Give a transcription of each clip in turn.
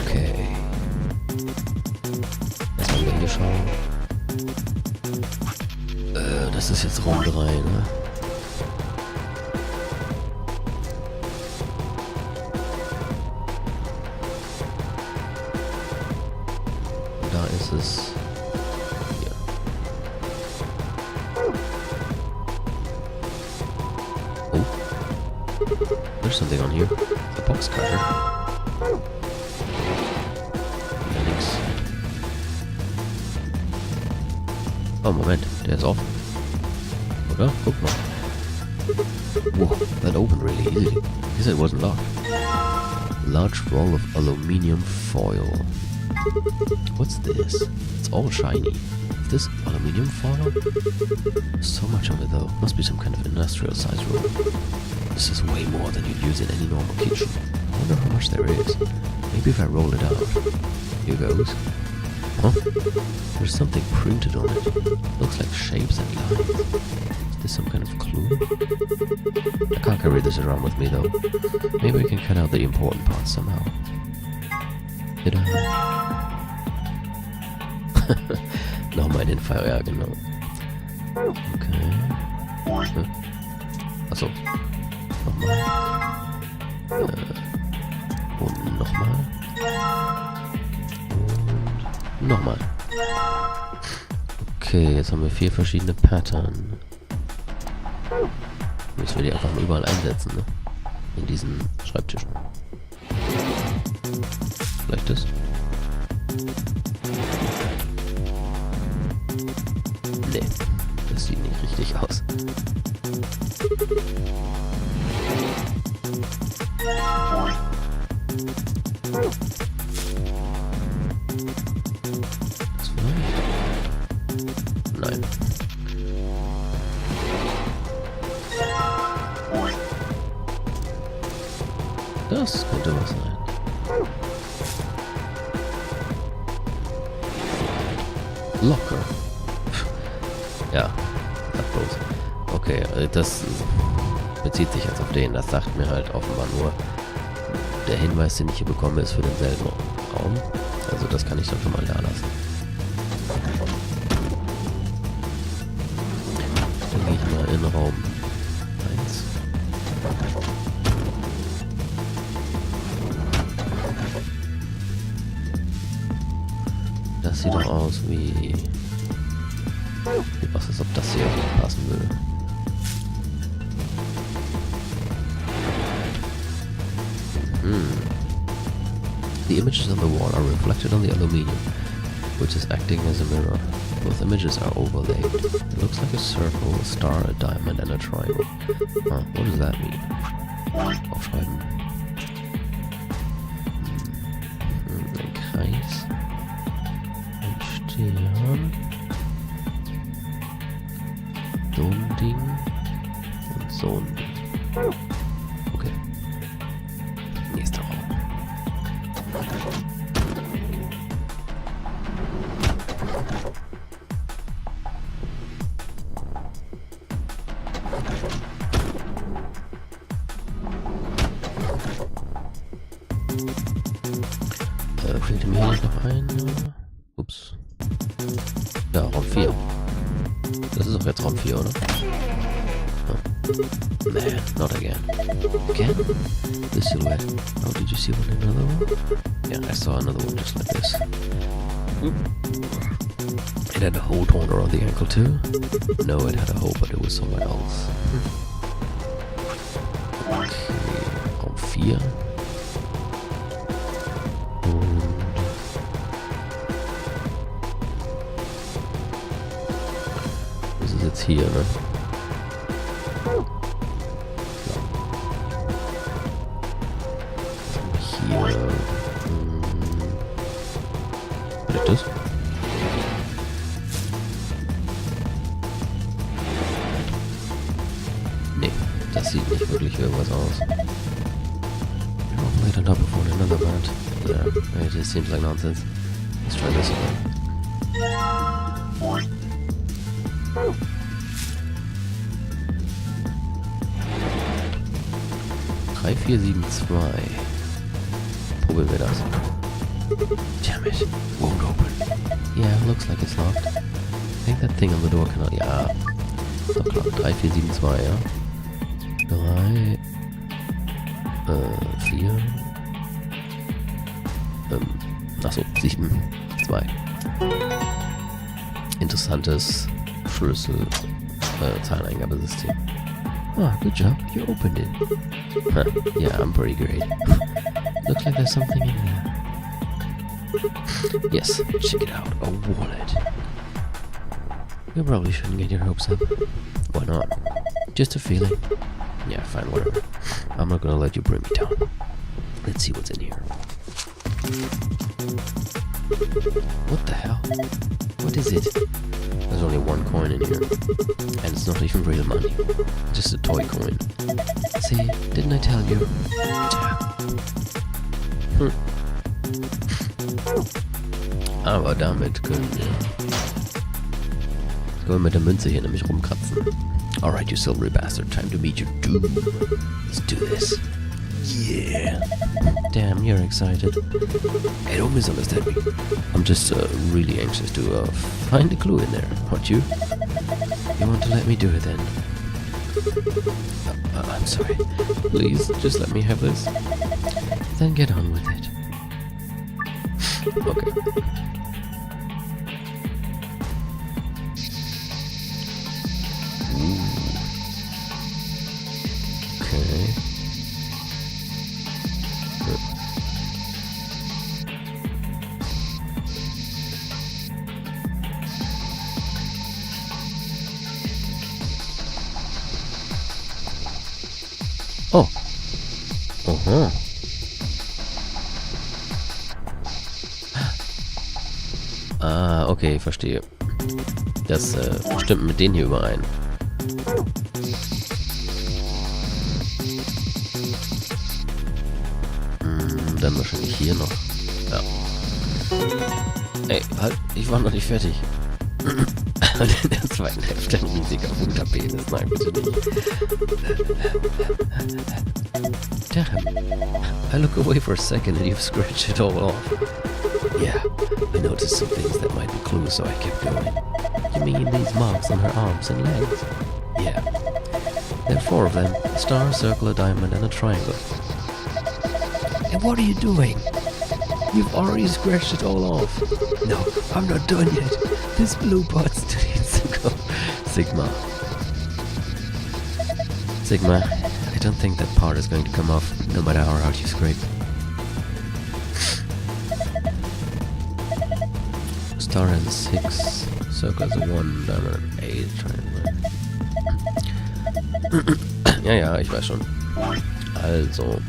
Okay. Erstmal wieder hier schauen. Das ist jetzt Raum 3, ne? Und da ist es... hier. Oh. There's something on here. A box cutter. Ja, nix. Oh, Moment. Der ist offen. Oder? Guck mal. Whoa, that opened really easily. Guess it wasn't locked. Large roll of aluminium foil. What's this? It's all shiny. Is this aluminium foil? So much of it though. Must be some kind of industrial size roll. This is way more than you'd use in any normal kitchen. I wonder how much there is. Maybe if I roll it out. Here goes. Huh? There's something printed on it. Looks like shapes and lines. Is this some kind of clue? I can't carry this around with me though. Maybe I can cut out the important parts somehow. Did I? Nochmal den Pfeil, ja genau. Okay. Achso. Nochmal. Und nochmal. Und nochmal. Okay, jetzt haben wir 4 verschiedene Pattern. Müssen wir die einfach mal überall einsetzen, ne? In diesen Schreibtischen. Vielleicht das? Nee, das sieht nicht richtig aus. Nein. Das könnte was sein. Locker. Ja, das bloß. Okay, das bezieht sich jetzt auf den. Das sagt mir halt offenbar nur, der Hinweis, den ich hier bekomme, ist für denselben Raum. Also das kann ich dann schon mal da lassen. Dann gehe ich mal in Raum 1. Das sieht doch aus wie was, als ob das hier passen würde. The images on the wall are reflected on the aluminium, which is acting as a mirror. Both images are overlaid. It looks like a circle, a star, a diamond, and a triangle. Huh, what does that mean? Aufschreiben. Ein Kreis. Ein Stern. So ein Ding. Und so ein Ding. Okay. Nächster Raum. Fehlt mir hier noch ein. Ups. Ja, Raum 4. Das ist auch jetzt Raum 4, oder? Oh. Nah, not again. Again? The silhouette. Oh, did you see one in another one? Yeah, I saw another one just like this. It had a hole torn around the ankle too? No, it had a hole, but it was somewhere else. Okay, Raum 4. Jetzt hier, ne? Hier. Vielleicht das? Nee, das sieht nicht wirklich irgendwas aus. Wait on top of one another band. Yeah, it just seems like nonsense. Let's try this again. 3, 4, 7, 2. probieren wir das. Damn it. Won't open. Yeah, looks like it's locked. I think that thing on the door cannot... Ja. Ist doch klar. 3, 4, 7, 2, ja. 3... 4... Achso, 7, 2. Interessantes Zahleneingabesystem. Ah, good job. You opened it. Huh. Yeah, I'm pretty great. Looks like there's something in there. Yes, check it out. A wallet. You probably shouldn't get your hopes up. Why not? Just a feeling. Yeah, fine, whatever. I'm not gonna let you bring me down. Let's see what's in here. What the hell? What is it? There's only 1 coin in here. And it's not even real money. Just a toy coin. See, didn't I tell you? Aber damit können wir mit der Münze hier nämlich rumkratzen. Alright, you silvery bastard, time to meet your doom. Let's do this. Yeah. Damn, you're excited. Hey, don't misunderstand me. I'm just really anxious to find a clue in there, aren't you? You want to let me do it then? I'm sorry. Please, just let me have this. Then get on with it. Okay. Okay. Oh. Aha. Ah, okay, verstehe. Das stimmt mit denen hier überein. Dann wahrscheinlich hier noch. Ja. Ey, halt, ich war noch nicht fertig. In der zweiten Hälfte ein riesiger Unterpenis. Nein, bitte nicht. Damn. I look away for a second and you've scratched it all off. Yeah, I noticed some things that might be clues, so I kept going. You mean these marks on her arms and legs? Yeah. There are 4 of them. A star, a circle, a diamond, and a triangle. And what are you doing? You've already scratched it all off. No, I'm not done yet. This blue part still needs to go. Sigma. Sigma, I don't think that part is going to come off, no matter how hard you scrape. Star has a 6, circle has a 1, diamond an 8, triangle. Ja, ich weiß schon. Also.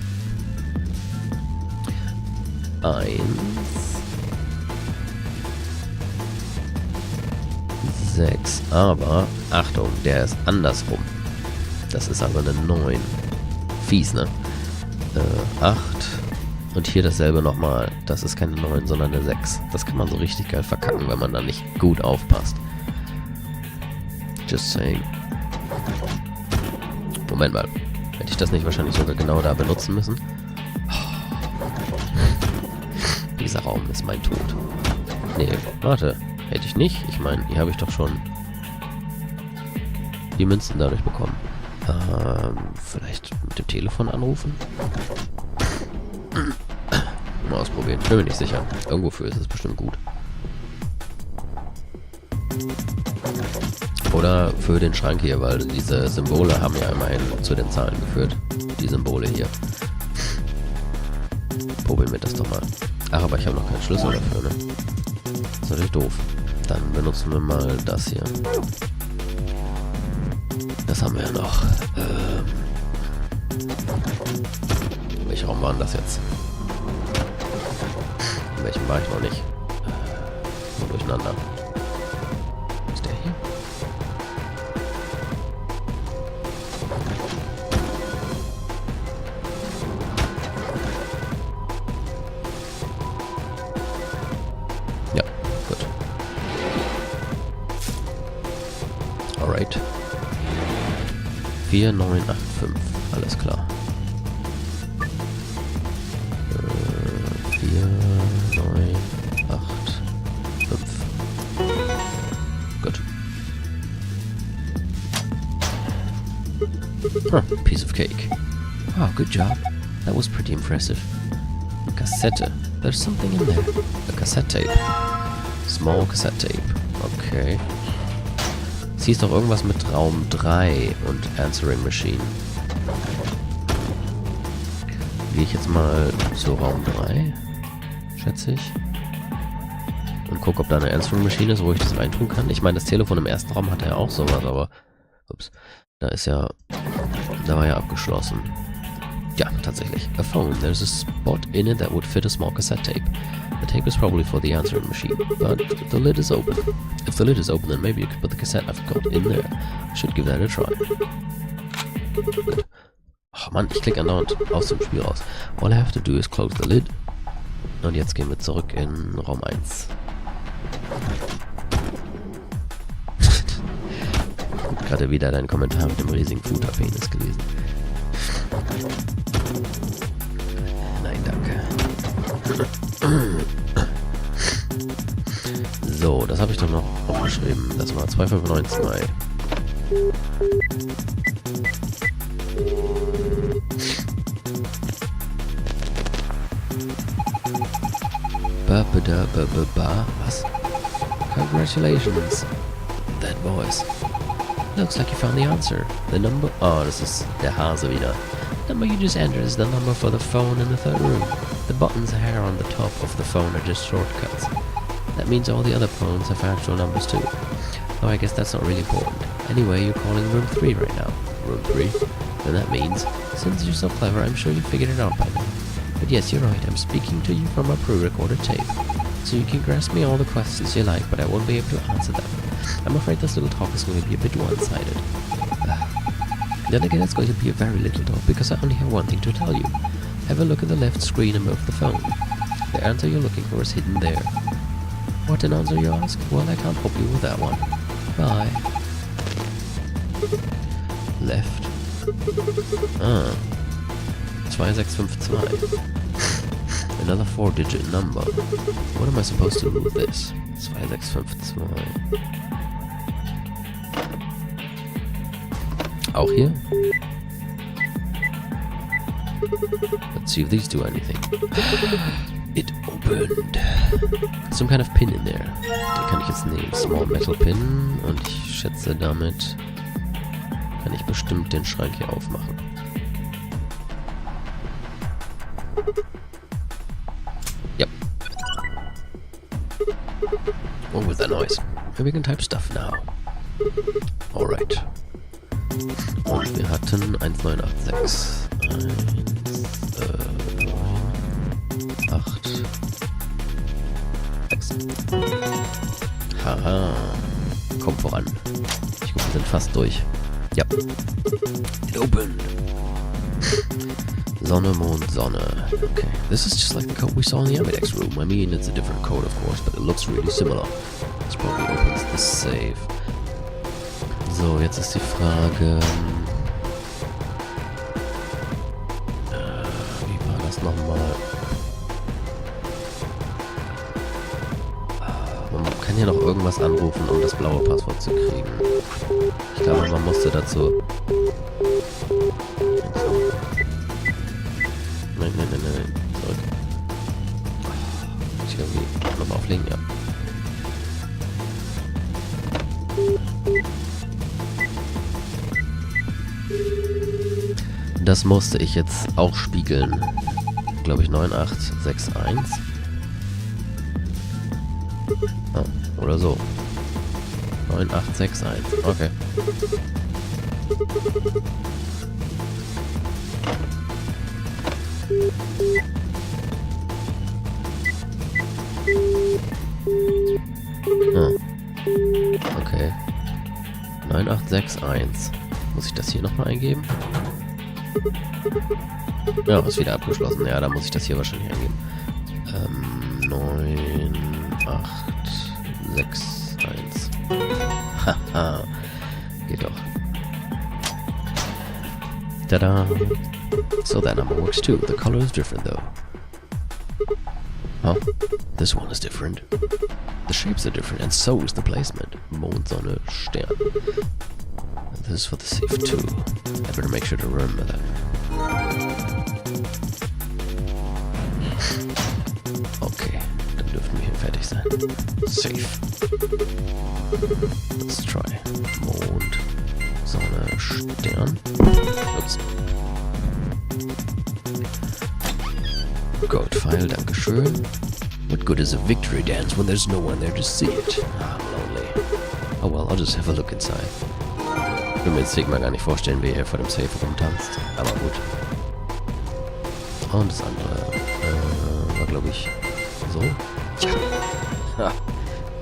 1, 6, aber Achtung, der ist andersrum. Das ist aber eine 9. Fies, ne? 8 und hier dasselbe nochmal. Das ist keine 9, sondern eine 6. Das kann man so richtig geil verkacken, wenn man da nicht gut aufpasst. Just saying. Moment mal. Hätte ich das nicht wahrscheinlich sogar genau da benutzen müssen? Dieser Raum ist mein Tod. Nee, warte. Hätte ich nicht. Ich meine, hier habe ich doch schon die Münzen dadurch bekommen. Vielleicht mit dem Telefon anrufen? Mal ausprobieren. Ich bin mir nicht sicher. Irgendwofür ist es bestimmt gut. Oder für den Schrank hier, weil diese Symbole haben ja immerhin zu den Zahlen geführt. Die Symbole hier. Probieren wir das doch mal. Ach, aber ich habe noch keinen Schlüssel dafür, ne? Das ist natürlich doof. Dann benutzen wir mal das hier. Das haben wir ja noch. Welcher Raum war denn das jetzt? In welchem war ich noch nicht? Nur durcheinander. Ist der hier? Ja, gut. Alright. 4, 9, 8, 5. Alles klar. Huh, piece of cake. Oh, good job. That was pretty impressive. Cassette. There's something in there. A cassette tape. Small cassette tape. Okay. Es hieß doch irgendwas mit Raum 3 und Answering Machine. Gehe ich jetzt mal zu Raum 3, schätze ich. Und gucke, ob da eine Answering Machine ist, wo ich das reintun kann. Ich meine, das Telefon im ersten Raum hatte ja auch sowas, aber... Ups. Da ist ja... Da war ja abgeschlossen. Ja, tatsächlich. A phone. There's a spot in it that would fit a small cassette tape. The tape is probably for the answering machine, but the lid is open. If the lid is open, then maybe you could put the cassette I've got in there. I should give that a try. Good. Oh Mann, ich klicke andauernd aus dem Spiel raus. All I have to do is close the lid. Und jetzt gehen wir zurück in Raum 1. Gerade wieder dein Kommentar mit dem riesigen Futter-Penis gelesen. Nein, danke. So, das habe ich doch noch aufgeschrieben. Das war 2,95. Was? Congratulations. That voice. Looks like you found the answer. The number... Oh, das ist der Hase wieder. The number you just entered is the number for the phone in the third room. The buttons here on the top of the phone are just shortcuts. That means all the other phones have actual numbers too. Though I guess that's not really important. Anyway, you're calling room 3 right now. Room 3? Then that means, since you're so clever, I'm sure you figured it out by now. But yes, you're right, I'm speaking to you from a pre-recorded tape. So you can ask me all the questions you like, but I won't be able to answer them. I'm afraid this little talk is going to be a bit one-sided. Then again, it's going to be a very little talk, because I only have one thing to tell you. Have a look at the left screen above the phone. The answer you're looking for is hidden there. What an answer, you ask? Well, I can't help you with that one. Bye. Left. Ah. 2652. Another 4-digit number. What am I supposed to do with this? 2652. Auch hier? Let's see if these do anything. It opened. Some kind of pin in there. Den kann ich jetzt nehmen. Small metal pin. Und ich schätze, damit kann ich bestimmt den Schrank hier aufmachen. Yep. What was that noise? Maybe we can type stuff now. Alright. Und wir hatten 1986. 1, 9, 8, 6. Haha. Kommt voran. Ich glaube, wir sind fast durch. Ja. It opened. Sonne, Mond, Sonne. Okay. This is just like the code we saw in the Amidex room. I mean, it's a different code, of course, but it looks really similar. This probably opens the safe. So, jetzt ist die Frage... wie war das nochmal? Man kann hier noch irgendwas anrufen, um das blaue Passwort zu kriegen. Ich glaube, man musste dazu... Nein. Zurück. Ich irgendwie nochmal auflegen, ja. Das musste ich jetzt auch spiegeln. Glaube ich 9861. Ah, oder so. 9861. Okay. Ah. Okay. 9861. Muss ich das hier nochmal eingeben? Ja, ist wieder abgeschlossen. Ja, da muss ich das hier wahrscheinlich eingeben. 9861. Haha. Geht doch. Tada. So that number works too. The color is different though. Huh? This one is different. The shapes are different and so is the placement. Mond, Sonne, Stern. This is for the safe too. I better make sure to remember that. Okay, dann dürften wir hier fertig sein. Safe. Let's try. Mond, Sonne, Stern. Ups. Goldpfeil, dankeschön. What good is a victory dance when there's no one there to see it? Ah, I'm lonely. Oh well, I'll just have a look inside. Ich will mir jetzt mal gar nicht vorstellen, wie er hier vor dem Safe rumtanzt. Aber gut. Und das andere war, glaube ich, so. Tja. Ha.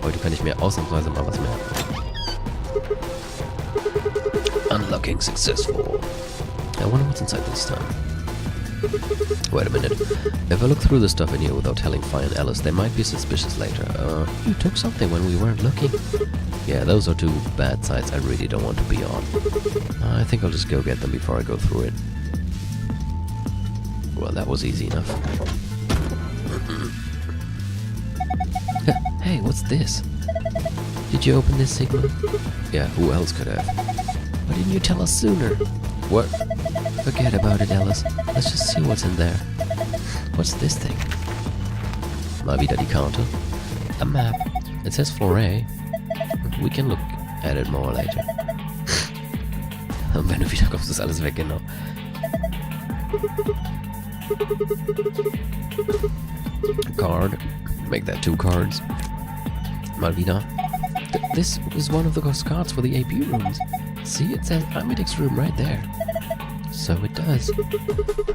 Heute kann ich mir ausnahmsweise mal was merken. Unlocking successful. I wonder what's inside this time. Wait a minute. If I look through the stuff in here without telling Fine and Alice, they might be suspicious later. You took something when we weren't looking? Yeah, those are two bad sides I really don't want to be on. I think I'll just go get them before I go through it. Well, that was easy enough. Hey, what's this? Did you open this, Sigma? Yeah, who else could have? Why didn't you tell us sooner? What? Forget about it, Alice. Let's just see what's in there. What's this thing? Mal wieder die Karte. A map. It says Foray. We can look at it more later. Und wenn du wiederkommst, ist alles weg, genau. Card. Make that 2 cards. Mal wieder. This is one of those cards for the AP rooms. See, it says aRdW's room right there. So it does.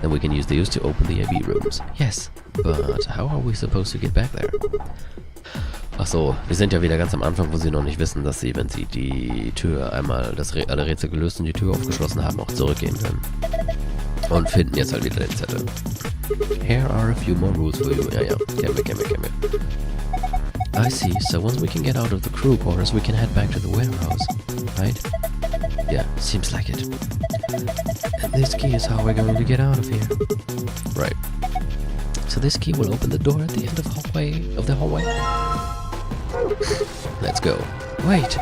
Then we can use these to open the AB rooms. Yes, but how are we supposed to get back there? Ach so, wir sind ja wieder ganz am Anfang, wo sie noch nicht wissen, dass sie, wenn sie die Tür einmal, alle Rätsel gelöst und die Tür aufgeschlossen haben, auch zurückgehen können. Und finden jetzt halt wieder den Zettel. Here are a few more rules for you. Ja, kennen wir. I see, so once we can get out of the crew quarters, we can head back to the warehouse, right? Yeah, seems like it. And this key is how we're going to get out of here. Right. So this key will open the door at the end of the hallway. Let's go. Wait,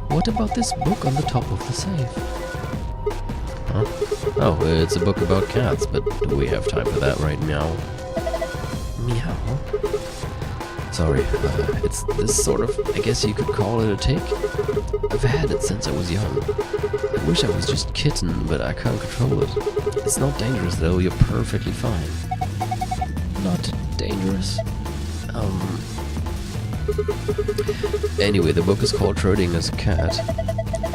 what about this book on the top of the safe? Huh? Oh, it's a book about cats, but do we have time for that right now? Meow. Sorry, it's this sort of, I guess you could call it a tick. I've had it since I was young. I wish I was just kitten, but I can't control it. It's not dangerous though, you're perfectly fine. Not dangerous. Anyway, the book is called Schrödinger's Cat.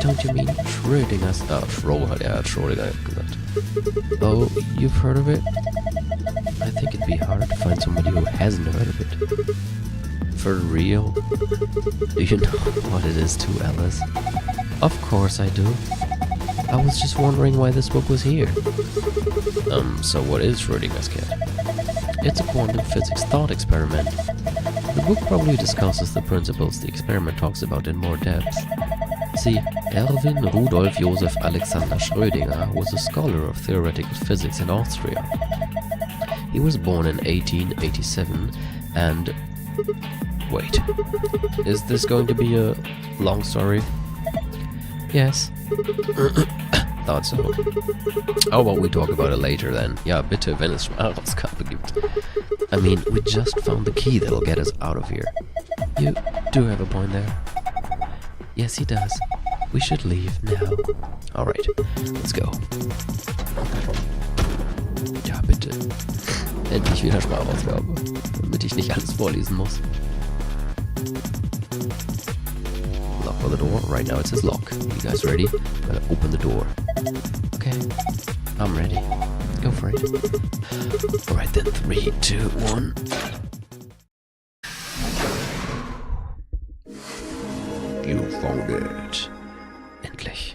Don't you mean Schrödinger's... Oh, Schrödinger gesagt. Oh, you've heard of it? I think it'd be hard to find somebody who hasn't heard of it. For real? Do you know what it is too, Alice? Of course I do. I was just wondering why this book was here. So what is Schrödinger's Cat? It's a quantum physics thought experiment. The book probably discusses the principles the experiment talks about in more depth. See, Erwin Rudolf Josef Alexander Schrödinger was a scholar of theoretical physics in Austria. He was born in 1887 and... Wait, is this going to be a long story? Yes. Thought so. How about we talk about it later then? Ja, bitte, wenn es Schmarausgabe gibt. I mean, we just found the key that'll get us out of here. You do have a point there. Yes, he does. We should leave now. Alright, let's go. Ja, bitte. Endlich wieder Sprachausgabe, damit ich nicht alles vorlesen muss. Lock for the door. Right now it says lock. You guys ready? Gotta open the door. Okay, I'm ready. Go for it. Alright then, 3, 2, 1. You found it. Endlich.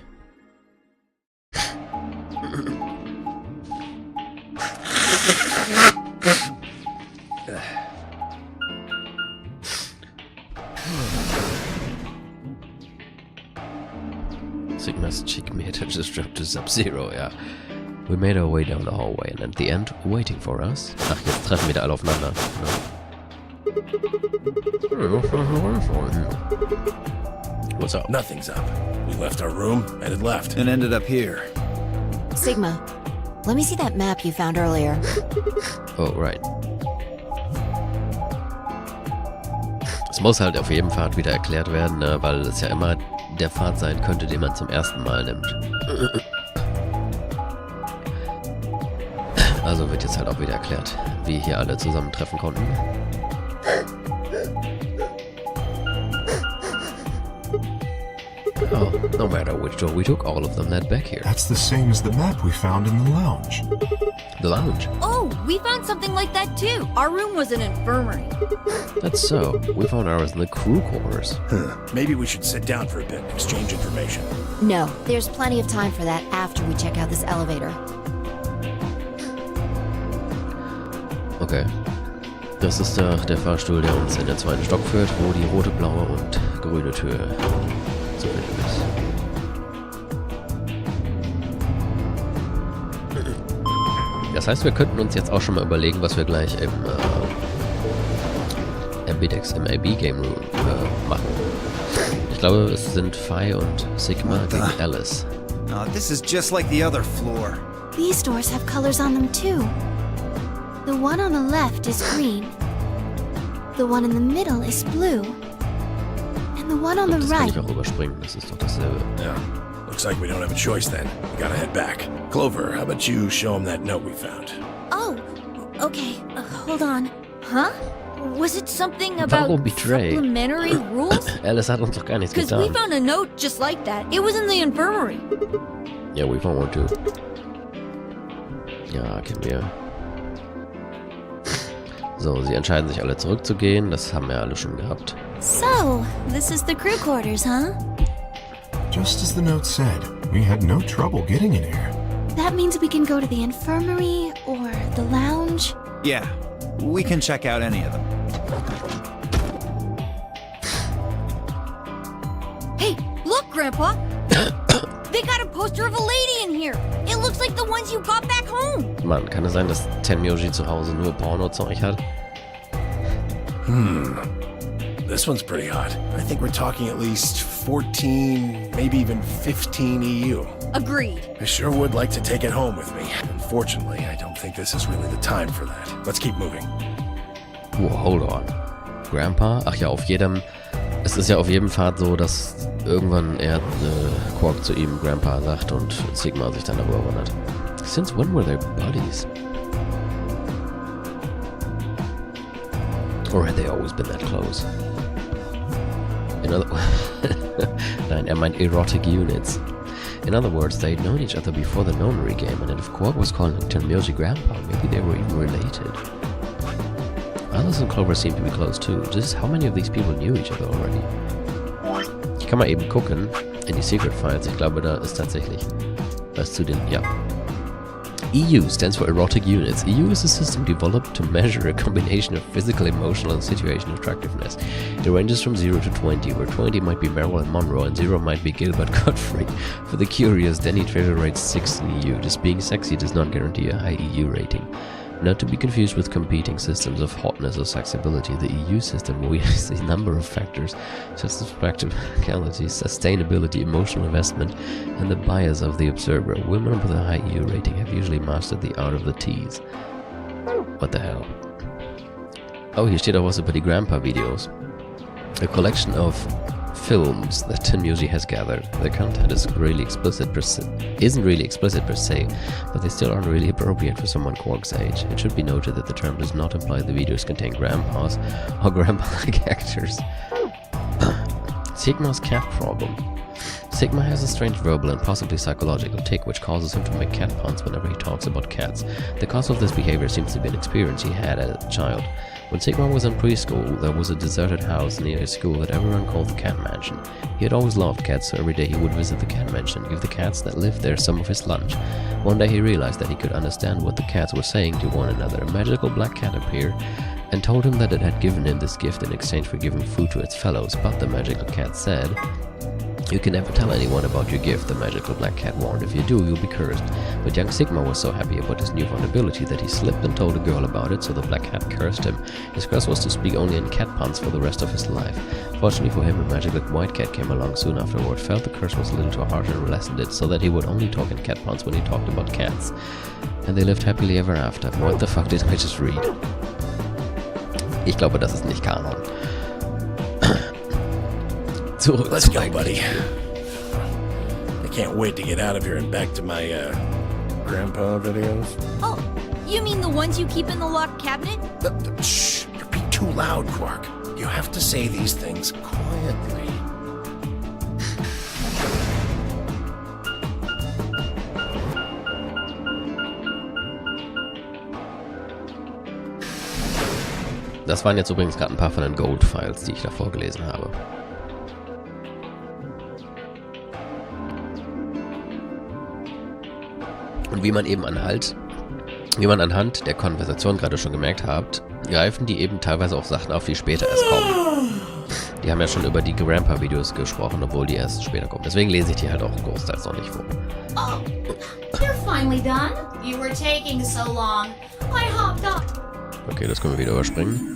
Sigma's cheek meter just dropped to sub-zero, ja. We made our way down the hallway and at the end, waiting for us... Ach, jetzt treffen wir da alle aufeinander. No. What's up? Nothing's up. We left our room, headed left. And ended up here. Sigma, let me see that map you found earlier. Oh, right. Es muss halt auf jeden Fall wieder erklärt werden, ne? Weil es ja immer der Pfad sein könnte, den man zum ersten Mal nimmt. Also wird jetzt halt auch wieder erklärt, wie hier alle zusammentreffen konnten. Oh, no matter which door we took, all of them led back here. That's the same as the map we found in the lounge. The lounge? Oh, we found something like that too. Our room was an infirmary. That's so. We found ours in the crew quarters. Maybe we should sit down for a bit and exchange information. No, there's plenty of time for that after we check out this elevator. Okay. Das ist der Fahrstuhl, der uns in den zweiten Stock führt, wo die rote, blaue und grüne Tür zu finden ist. Das heißt, wir könnten uns jetzt auch schon mal überlegen, was wir gleich im AB Game Room machen. Ich glaube, es sind Phi und Sigma gegen Alice. Oh, this is just like the other floor. These doors have colors on them too. The one on the left is green. The one in the middle is blue. And the one on the Das kann right... ich auch überspringen, das ist doch dasselbe. Yeah. Looks like we don't have a choice then. We gotta head back. Clover, how about you show him that note we found? Oh, okay. Hold on. Huh? Was it something about Warum betray? supplementary rules? Alice hat uns doch gar nichts Because we getan. found a note just like that. It was in the infirmary. Ja, we found one too. Ja, kennen wir. So, sie entscheiden sich alle zurückzugehen. Das haben wir alle schon gehabt. So, this is the crew quarters, huh? Just as the note said, we had no trouble getting in here. That means we can go to the infirmary or the lounge. Yeah, we can check out any of them. Hey, look, Grandpa. They got a poster of a lady in here. It looks like the ones you got back home. Mann, kann es sein, dass Tenmyoji zu Hause nur Porno-Zeug hat? This one's pretty hot. I think we're talking at least 14, maybe even 15 EU. Agreed. I sure would like to take it home with me. Unfortunately, I don't think this is really the time for that. Let's keep moving. Whoa, hold on. Grandpa? Ach ja, es ist ja auf jedem Fall so, dass irgendwann Quark zu ihm Grandpa sagt und Sigma sich dann darüber wundert. Since when were they buddies? Or had they always been that close? Nein, meint erotic units. In other words, they'd known each other before the nonary game, and if Quark was calling Tenmyoji Grandpa, maybe they were even related. Alice and Clover seem to be close too. Just how many of these people knew each other already? Ich kann mal eben gucken in die Secret Files. Ich glaube, da ist tatsächlich was zu den... Ja. EU stands for Erotic Units. EU is a system developed to measure a combination of physical, emotional, and situational attractiveness. It ranges from 0 to 20, where 20 might be Marilyn Monroe and 0 might be Gilbert Gottfried. For the curious, Danny Trejo rates 6 in EU. Just being sexy does not guarantee a high EU rating. Not to be confused with competing systems of hotness or sexability, the EU system weighs a number of factors such as practicality, sustainability, emotional investment, and the bias of the observer. Women with a high EU rating have usually mastered the art of the tease. What the hell? Oh, hier steht auch was über die Grandpa-Videos. A collection of films that Tenmyoji has gathered. The content isn't really explicit per se, but they still aren't really appropriate for someone Quark's age. It should be noted that the term does not imply the videos contain grandpas or grandpa-like actors. Sigma's cat problem. Sigma has a strange verbal and possibly psychological tic which causes him to make cat puns whenever he talks about cats. The cause of this behavior seems to be an experience he had as a child. When Sigma was in preschool, there was a deserted house near his school that everyone called the Cat Mansion. He had always loved cats, so every day he would visit the Cat Mansion, give the cats that lived there some of his lunch. One day he realized that he could understand what the cats were saying to one another. A magical black cat appeared and told him that it had given him this gift in exchange for giving food to its fellows, but the magical cat said, You can never tell anyone about your gift, the magical black cat warned. If you do, you'll be cursed. But young Sigma was so happy about his newfound ability that he slipped and told a girl about it, so the black cat cursed him. His curse was to speak only in cat puns for the rest of his life. Fortunately for him, a magical white cat came along soon afterward, felt the curse was a little too harsh and lessened it, so that he would only talk in cat puns when he talked about cats. And they lived happily ever after. What the fuck did I just read? Ich glaube, das ist nicht Kanon. Zurück Let's zum go, eigentlichen buddy. Spiel. I can't wait to get out of here and back to my, grandpa videos. Oh, you mean the ones you keep in the locked cabinet? Shh, you're being too loud, Quark. You have to say these things quietly. Das waren jetzt übrigens gerade ein paar von den Gold-Files, die ich da vorgelesen habe. Und wie man anhand der Konversation gerade schon gemerkt habt, greifen die eben teilweise auch Sachen auf, die später erst kommen. Die haben ja schon über die Grandpa-Videos gesprochen, obwohl die erst später kommen. Deswegen lese ich die halt auch großteils noch nicht vor. Oh, you're finally done. You were taking so long. I hopped up. Okay, das können wir wieder überspringen.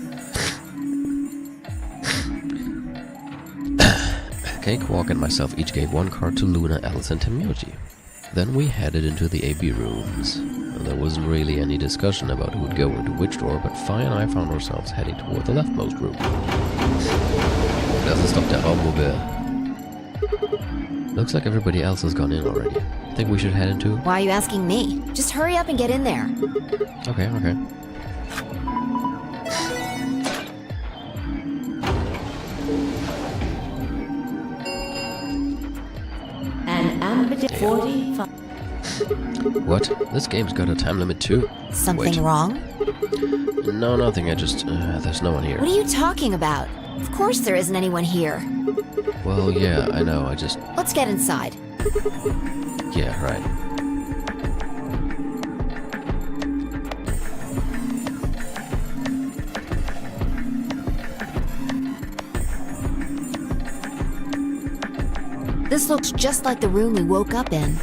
Okay, Quark and myself each gave one card to Luna, Alice, and Timothy. Then we headed into the AB rooms. There wasn't really any discussion about who would go into which door, but Fi and I found ourselves heading toward the leftmost room. Das ist doch der Raum, wo wir... Looks like everybody else has gone in already. Think we should head into? Why are you asking me? Just hurry up and get in there. Okay, okay. An ambidextrous 45. What? This game's got a time limit too? Something Wait. wrong? No, nothing. I just... there's no one here. What are you talking about? Of course there isn't anyone here. Well, yeah, I know. I just... Let's get inside. Yeah, right. This looks just like the room we woke up in.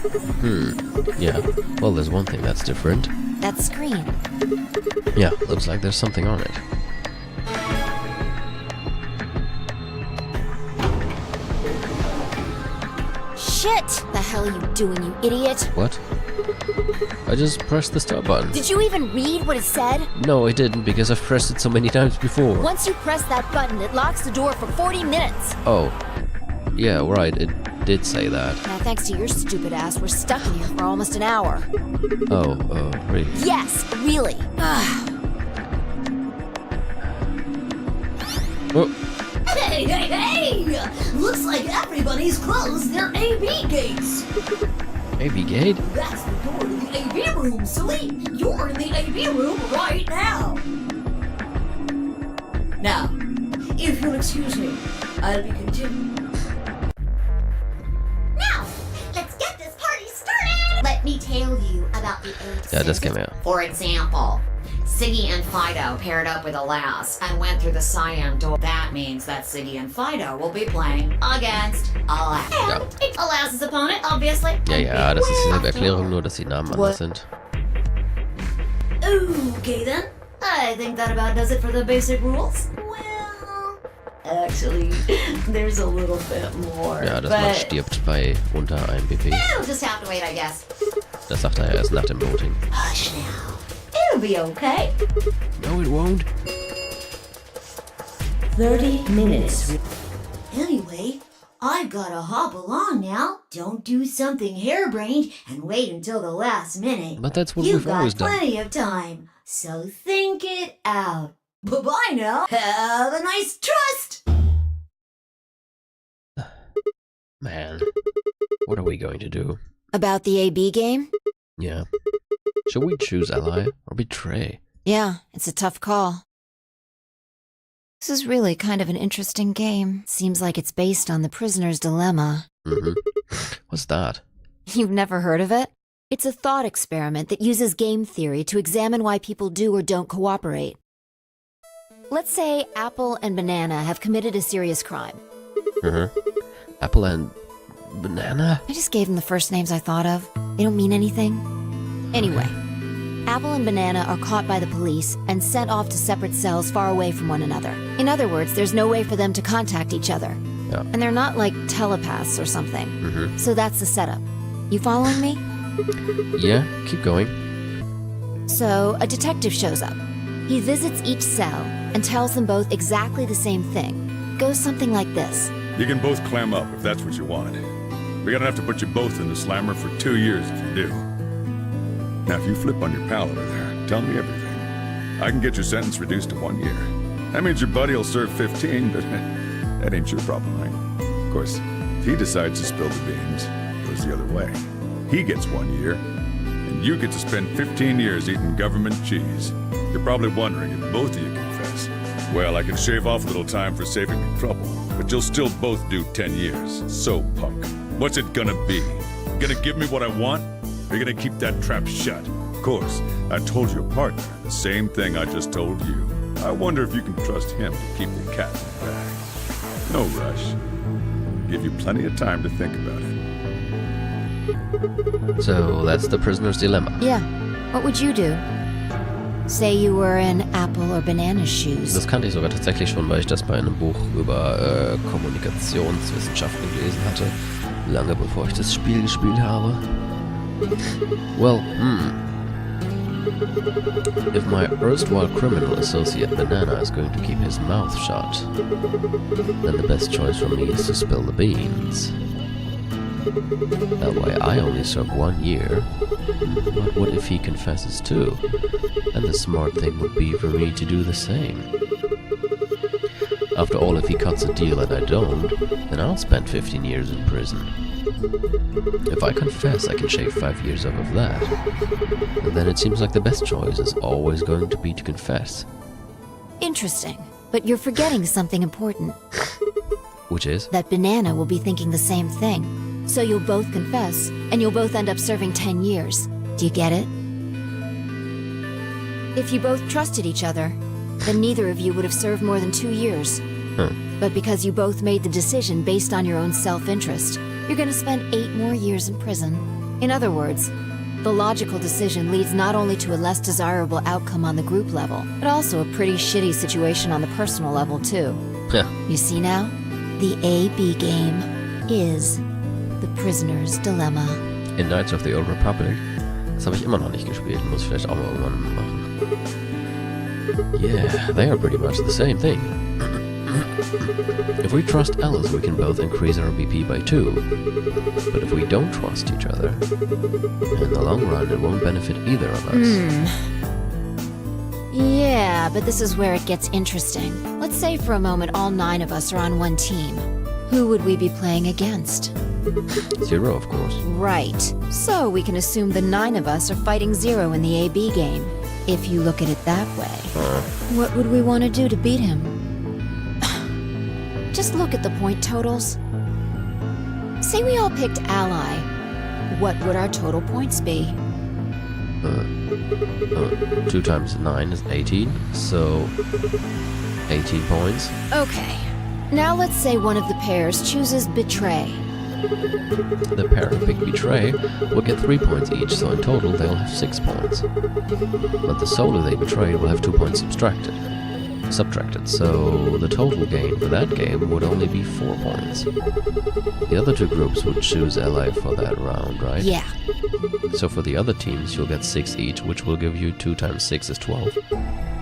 Yeah. Well, there's one thing that's different. That screen. Yeah, looks like there's something on it. Shit! The hell are you doing, you idiot? What? I just pressed the start button. Did you even read what it said? No, I didn't, because I've pressed it so many times before. Once you press that button, it locks the door for 40 minutes. Oh. Yeah, right, it did say that. Now, thanks to your stupid ass, we're stuck in here for almost an hour. Oh, really? Yes, really. Oh, Hey, hey, hey! Looks like everybody's closed their AV gates. AV gate? That's the door to the AV room, silly. You're in the AV room right now. Now, if you'll excuse me, I'll be continuing. Now, let's get this party started! Let me tell you about the 8 Ja, das senses. kennen wir ja. For example, Siggy and Fido paired up with Alas and went through the cyan door. That means that Siggy and Fido will be playing against Alas. Ja. And Alas's opponent, obviously. Ja, das ist dieselbe Erklärung, nur dass die Namen anders sind. Okay then, I think that about does it for the basic rules. Well, actually, there's a little bit more. Ja, dass man stirbt bei unter 1 BP. You'll just have to wait, I guess. Das sagt er erst nach dem Voting. Hush now. It'll be okay. No, it won't. 30 minutes. Anyway, I've gotta hop along now. Don't do something harebrained and wait until the last minute. But that's what You've we've always got done. plenty of time, so think it out. Bye-bye now. Have a nice trust. Man, what are we going to do? About the AB game? Yeah. Should we choose ally or betray? Yeah, it's a tough call. This is really kind of an interesting game. Seems like it's based on the prisoner's dilemma. What's that? You've never heard of it? It's a thought experiment that uses game theory to examine why people do or don't cooperate. Let's say Apple and Banana have committed a serious crime. Apple and Banana? I just gave them the first names I thought of. They don't mean anything. Anyway, Apple and Banana are caught by the police and sent off to separate cells far away from one another. In other words, there's no way for them to contact each other. Yeah. And they're not like telepaths or something. Mm-hmm. So that's the setup. You following me? Yeah, keep going. So, a detective shows up. He visits each cell and tells them both exactly the same thing. Goes something like this. You can both clam up if that's what you want. We're gonna have to put you both in the slammer for 2 years if you do. Now, if you flip on your pal over there, tell me everything. I can get your sentence reduced to 1 year. That means your buddy will serve 15, but that ain't your problem, right? Of course, if he decides to spill the beans, it goes the other way. He gets 1 year, and you get to spend 15 years eating government cheese. You're probably wondering if both of you confess. Well, I can shave off a little time for saving me trouble, but you'll still both do 10 years. So, punk, what's it gonna be? Gonna give me what I want? Or you gonna keep that trap shut? Of course, I told your partner the same thing I just told you. I wonder if you can trust him to keep the cat in the bag. No rush. Give you plenty of time to think about it. So that's the prisoner's dilemma. Yeah. What would you do? Say you were in Apple or Banana's shoes. Das kannte ich sogar tatsächlich schon, weil ich das bei einem Buch über Kommunikationswissenschaften gelesen hatte. Lange bevor ich das Spiel gespielt habe. Well, if my erstwhile criminal associate Banana is going to keep his mouth shut, then the best choice for me is to spill the beans. That way I only serve 1 year. But what if he confesses too? And the smart thing would be for me to do the same. After all, if he cuts a deal and I don't, then I'll spend 15 years in prison. If I confess, I can shave 5 years off of that. And then it seems like the best choice is always going to be to confess. Interesting. But you're forgetting something important. Which is? That Banana will be thinking the same thing. So you'll both confess, and you'll both end up serving 10 years. Do you get it? If you both trusted each other, then neither of you would have served more than 2 years. But because you both made the decision based on your own self-interest, you're gonna spend 8 more years in prison. In other words, the logical decision leads not only to a less desirable outcome on the group level, but also a pretty shitty situation on the personal level too. You see now? The A-B game is the prisoner's dilemma. In Knights of the Old Republic. Das habe ich immer noch nicht gespielt. Muss ich vielleicht auch mal irgendwann machen. Yeah, they are pretty much the same thing. If we trust Alice, we can both increase our BP by 2. But if we don't trust each other, in the long run it won't benefit either of us. Yeah, but this is where it gets interesting. Let's say for a moment all 9 of us are on one team. Who would we be playing against? 0, of course. Right. So we can assume the 9 of us are fighting 0 in the AB game. If you look at it that way. What would we want to do to beat him? Just look at the point totals. Say we all picked Ally. What would our total points be? 2 times 9 is 18, so 18 points. Okay. Now let's say one of the pairs chooses Betray. The pair who pick Betray will get 3 points each, so in total they'll have 6 points. But the solo they betrayed will have 2 points subtracted, so the total gain for that game would only be 4 points. The other 2 groups would choose Ally for that round, right? Yeah. So for the other teams you'll get 6 each, which will give you 2 times 6 is 12,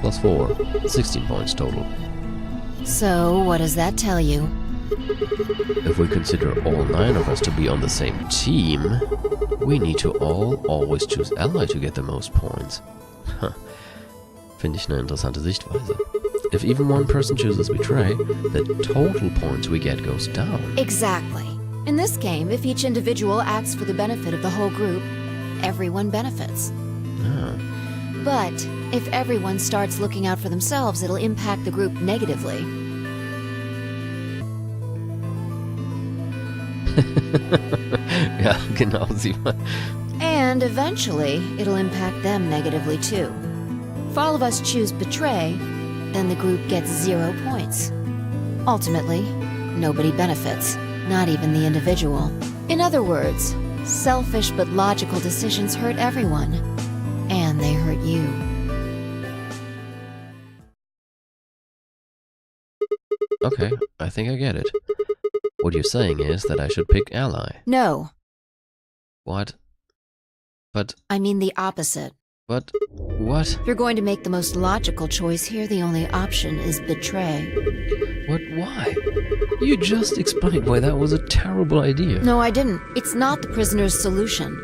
plus 4, 16 points total. So what does that tell you? If we consider all 9 of us to be on the same team, we need to all always choose Ally to get the most points. Finde ich eine interessante Sichtweise. If even one person chooses Betray, the total points we get goes down. Exactly. In this game, if each individual acts for the benefit of the whole group, everyone benefits. But if everyone starts looking out for themselves, it'll impact the group negatively. Ja, genau, sieh mal. And eventually, it'll impact them negatively too. If all of us choose Betray, then the group gets 0 points. Ultimately, nobody benefits, not even the individual. In other words, selfish but logical decisions hurt everyone. And they hurt you. Okay, I think I get it. What you're saying is that I should pick ally. No, What? But, I mean the opposite. but, what? If you're going to make the most logical choice here, the only option is betray. What, why? You just explained why that was a terrible idea. No, I didn't. It's not the prisoner's solution.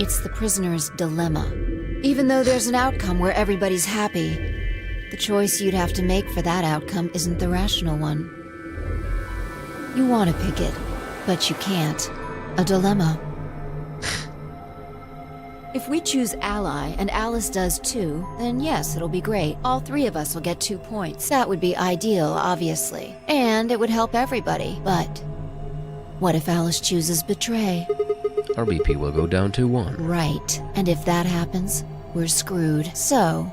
It's the prisoner's dilemma. Even though there's an outcome where everybody's happy, the choice you'd have to make for that outcome isn't the rational one. You want to pick it, but you can't. A dilemma. If we choose ally, and Alice does too, then yes, it'll be great. All three of us will get 2 points. That would be ideal, obviously. And it would help everybody. But what if Alice chooses betray? Our BP will go down to 1. Right. And if that happens, we're screwed. So,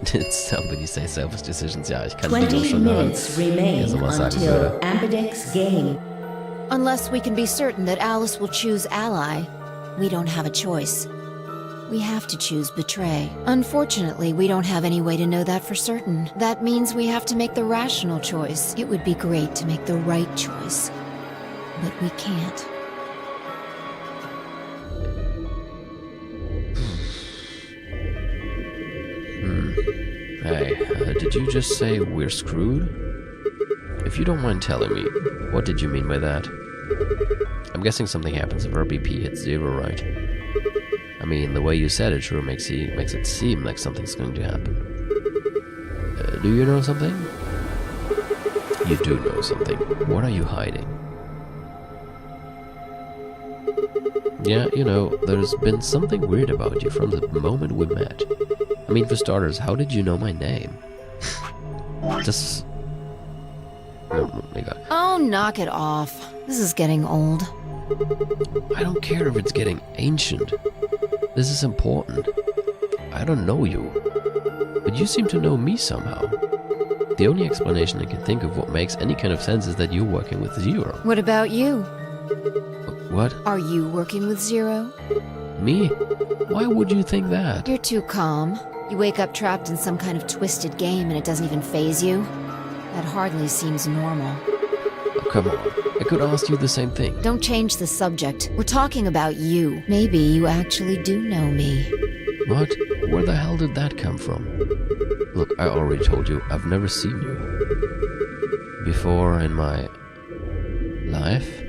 Did somebody say selfish decisions? Ja, ich kann 20 schon hören. minutes remain sowas sagen until würde. aRdW's game. unless we can be certain that Alice will choose ally, we don't have a choice. We have to choose betray. Unfortunately, we don't have any way to know that for certain. That means we have to make the rational choice. It would be great to make the right choice, but we can't. Hey, did you just say we're screwed? If you don't mind telling me, what did you mean by that? I'm guessing something happens if our BP hits 0, right? I mean, the way you said it sure makes it seem like something's going to happen. Do you know something? You do know something. What are you hiding? Yeah, you know, there's been something weird about you from the moment we met. I mean, for starters, how did you know my name? Just... Oh my god. Oh, knock it off. This is getting old. I don't care if it's getting ancient. This is important. I don't know you, but you seem to know me somehow. The only explanation I can think of what makes any kind of sense is that you're working with Zero. What about you? What? Are you working with Zero? Me? Why would you think that? You're too calm. You wake up trapped in some kind of twisted game and it doesn't even faze you. That hardly seems normal. Oh, come on. I could ask you the same thing. Don't change the subject. We're talking about you. Maybe you actually do know me. What? Where the hell did that come from? Look, I already told you, I've never seen you before in my life.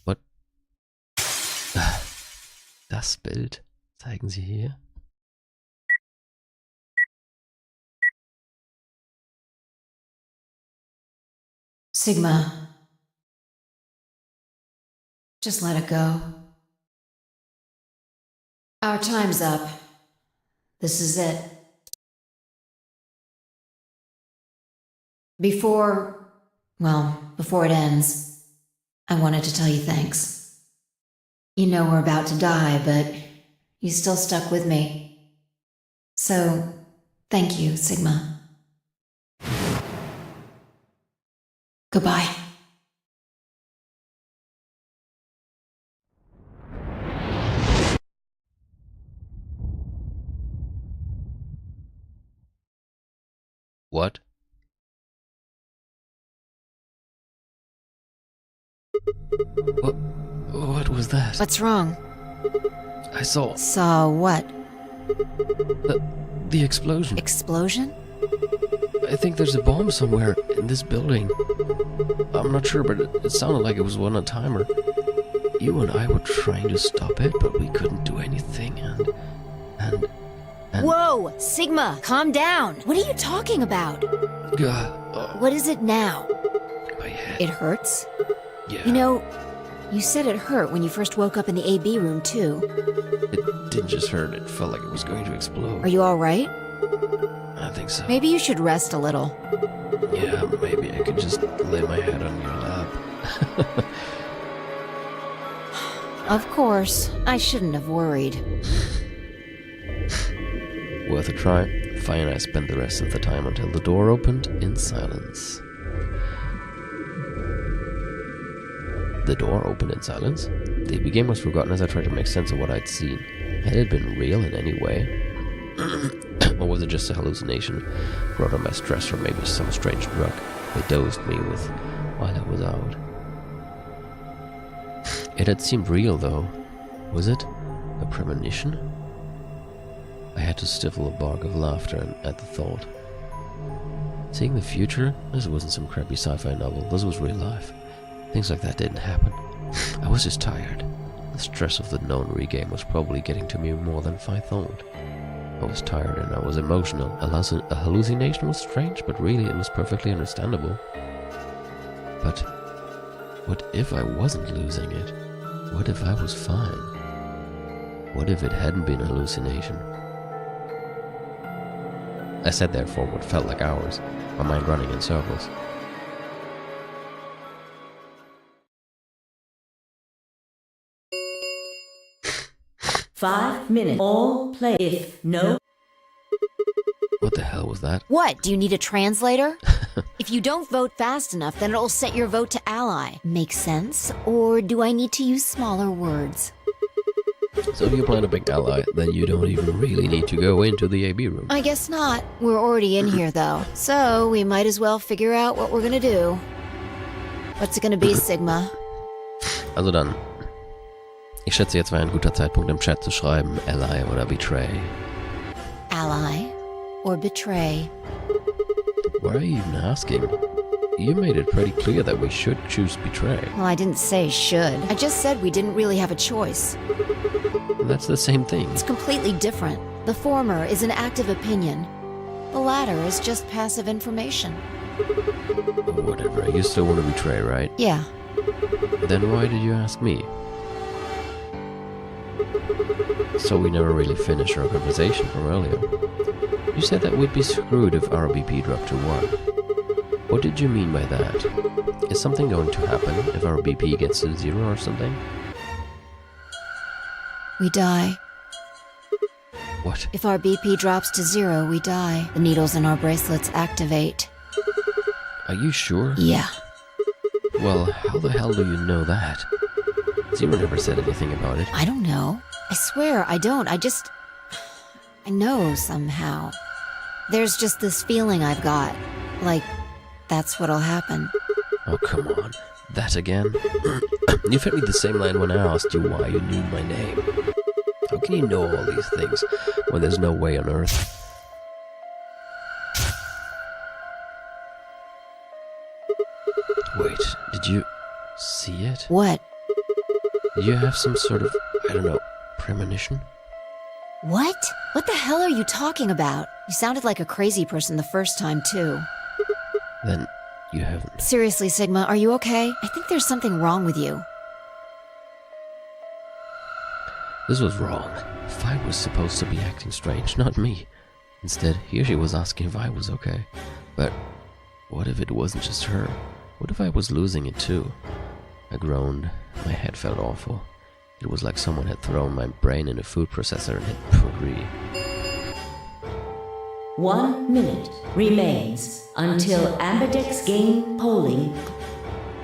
What? Das Bild zeigen Sie hier. Sigma. Just let it go. Our time's up. This is it. Before it ends, I wanted to tell you thanks. You know we're about to die, but you still stuck with me. So, thank you, Sigma. Goodbye. What? What was that? What's wrong? I saw Saw what? the explosion. Explosion? I think there's a bomb somewhere in this building. I'm not sure, but it sounded like it was one on timer. You and I were trying to stop it, but we couldn't do anything, and Whoa! Sigma, calm down! What are you talking about? What is it now? My head. It hurts? Yeah. You know, you said it hurt when you first woke up in the AB room, too. It didn't just hurt, it felt like it was going to explode. Are you alright? I think so. Maybe you should rest a little. Yeah, maybe I could just lay my head on your lap. Of course, I shouldn't have worried. worth a try. Fi and I spent the rest of the time until the door opened in silence. The door opened in silence? The game was forgotten as I tried to make sense of what I'd seen. Had it been real in any way? Or was it just a hallucination brought on by stress or maybe some strange drug they dosed me with while I was out? It had seemed real though. Was it a premonition? I had to stifle a bark of laughter at the thought. Seeing the future? This wasn't some crappy sci-fi novel. This was real life. Things like that didn't happen. I was just tired. The stress of the known regame was probably getting to me more than I thought. I was tired and I was emotional. A hallucination was strange, but really it was perfectly understandable. But what if I wasn't losing it? What if I was fine? What if it hadn't been a hallucination? I sat there for what felt like hours, my mind running in circles. Five minutes. All play. If no. What the hell was that? What? Do you need a translator? If you don't vote fast enough, then it'll set your vote to ally. Makes sense? Or do I need to use smaller words? So if you plan to pick ally, then you don't even really need to go into the AB room. I guess not. We're already in here, though. So we might as well figure out what we're gonna do. What's it gonna be, Sigma? Also dann. Ich schätze, jetzt wäre ein guter Zeitpunkt im Chat zu schreiben, ally oder betray. Ally or betray? Why are you even asking? You made it pretty clear that we should choose betray. Well, I didn't say should. I just said we didn't really have a choice. That's the same thing. It's completely different. The former is an active opinion. The latter is just passive information. Whatever, you still want to betray, right? Yeah. Then why did you ask me? So we never really finished our conversation from earlier. You said that we'd be screwed if our BP dropped to 1. What did you mean by that? Is something going to happen if our BP gets to 0 or something? We die. What? If our BP drops to 0, we die. The needles in our bracelets activate. Are you sure? Yeah. Well, how the hell do you know that? Zero never said anything about it. I don't know. I swear I don't. I know somehow. There's just this feeling I've got. Like, that's what'll happen. Oh, come on. That again? You fed me the same line when I asked you why you knew my name. How can you know all these things when there's no way on Earth? Wait, did you see it? What? Did you have some sort of, I don't know, premonition? What? What the hell are you talking about? You sounded like a crazy person the first time, too. Then you haven't. Seriously, Sigma, are you okay? I think there's something wrong with you. This was wrong. Fi was supposed to be acting strange, not me. Instead, here she was asking if I was okay. But what if it wasn't just her? What if I was losing it too? I groaned. My head felt awful. It was like someone had thrown my brain in a food processor and hit puree. 1 minute remains until Ambidex game polling.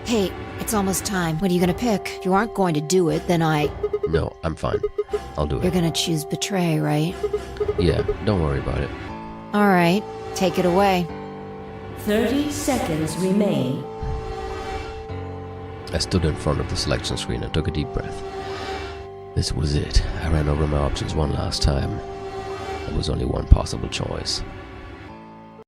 Hey, it's almost time. What are you gonna pick? If you aren't going to do it, then No, I'm fine. I'll do it. You're gonna choose betray, right? Yeah, don't worry about it. Alright, take it away. 30 seconds remain. I stood in front of the selection screen and took a deep breath. This was it. I ran over my options one last time. There was only one possible choice.